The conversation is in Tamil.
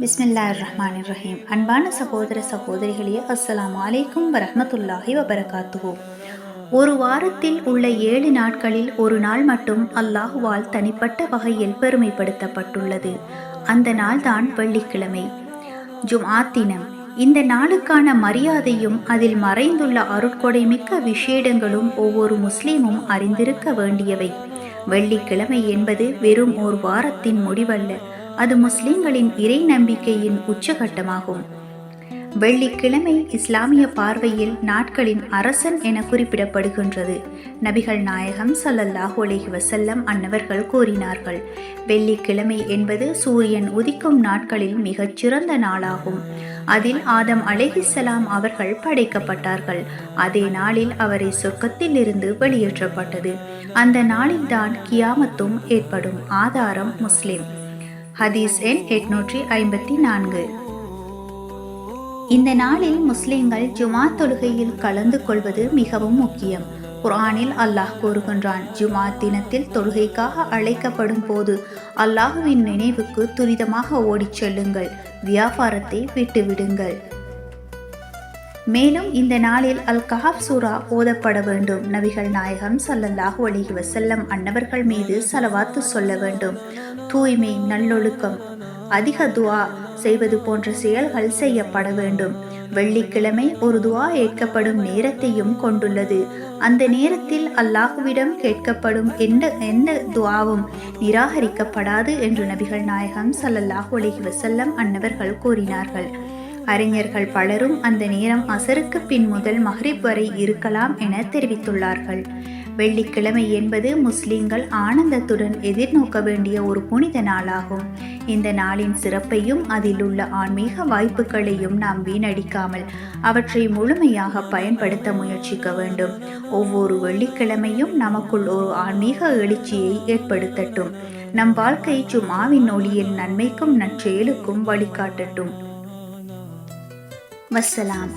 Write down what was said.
பிஸ்மில்லாஹிர்ரஹ்மானிர்ரஹீம். அன்பான சகோதர சகோதரிகளே, அஸ்ஸலாமு அலைக்கும் வரஹ்மத்துல்லாஹி வபரகாத்துஹு. ஒரு வாரத்தில் உள்ள 7 நாட்களில் ஒரு நாள் மட்டும் அல்லாஹுவால் தனிப்பட்ட வகையில் பெருமைப்படுத்தப்பட்டுள்ளது. அந்த நாள்தான் வெள்ளிக்கிழமை, ஜும்ஆத் தினம். இந்த நாளுக்கான மரியாதையும் அதில் மறைந்துள்ள அருட்கொடைமிக்க விஷேடங்களும் ஒவ்வொரு முஸ்லீமும் அறிந்திருக்க வேண்டியவை. வெள்ளிக்கிழமை என்பது வெறும் ஒரு வாரத்தின் முடிவல்ல, அது முஸ்லிம்களின் இறை நம்பிக்கையின் உச்சகட்டமாகும். வெள்ளிக்கிழமை இஸ்லாமிய பார்வையில் நாட்களின் அரசன் என குறிப்பிடப்படுகின்றது. நபிகள் நாயகம் ஸல்லல்லாஹு அலைஹி வஸல்லம் அன்னவர்கள் கூறினார்கள், வெள்ளிக்கிழமை என்பது சூரியன் உதிக்கும் நாட்களில் மிகச்சிறந்த நாளாகும். அதில் ஆதம் அலைஹிஸ்ஸலாம் அவர்கள் படைக்கப்பட்டார்கள். அதே நாளில் அவரை சொர்க்கத்தில் இருந்து வெளியேற்றப்பட்டது. அந்த நாளில்தான் கியாமத்தும் ஏற்படும். ஆதாரம் முஸ்லிம். ஹதீஸ் எண் 854. இந்த நாளில் முஸ்லிம்கள் ஜுமாத் தொழுகையில் கலந்து கொள்வது மிகவும் முக்கியம். குர்ஆனில் அல்லாஹ் கூறுகின்றான், ஜுமாத் தினத்தில் தொழுகைக்காக அழைக்கப்படும் போது அல்லாஹுவின் நினைவுக்கு துரிதமாக ஓடிச் செல்லுங்கள், வியாபாரத்தை விட்டுவிடுங்கள். மேலும் இந்த நாளில் அல் கஹஃப் சூரா ஓதப்பட வேண்டும். நபிகள் நாயகம் ஸல்லல்லாஹு அலைஹி வஸல்லம் அன்னவர்கள் மீது ஸலவாத்து சொல்ல வேண்டும். தூய்மை, நல்லொழுக்கம், அதிக துஆ செய்வது போன்ற செயல்கள் செய்யப்பட வேண்டும். வெள்ளிக்கிழமை ஒரு துஆ ஏற்கப்படும் நேரத்தையும் கொண்டுள்ளது. அந்த நேரத்தில் அல்லாஹுவிடம் கேட்கப்படும் எந்த துஆவும் நிராகரிக்கப்படாது என்று நபிகள் நாயகம் ஸல்லல்லாஹு அலைஹி வஸல்லம் அன்னவர்கள் கூறினார்கள். அறிஞர்கள் பலரும் அந்த நேரம் அசருக்கு பின் முதல் மக்ரிப் வரை இருக்கலாம் என தெரிவித்துள்ளார்கள். வெள்ளிக்கிழமை என்பது முஸ்லிம்கள் ஆனந்தத்துடன் எதிர்நோக்க வேண்டிய ஒரு புனித நாளாகும். இந்த நாளின் சிறப்பையும் அதில் உள்ள ஆன்மீக வாய்ப்புகளையும் நாம் வீணடிக்காமல் அவற்றை முழுமையாக பயன்படுத்த முயற்சிக்க வேண்டும். ஒவ்வொரு வெள்ளிக்கிழமையும் நமக்குள் ஒரு ஆன்மீக எழுச்சியை ஏற்படுத்தட்டும். நம் வாழ்க்கை ஜும்ஆவின் ஒளியில் நன்மைக்கும் நற்செயலுக்கும் வழிகாட்டட்டும். வஸ்ஸலாம்.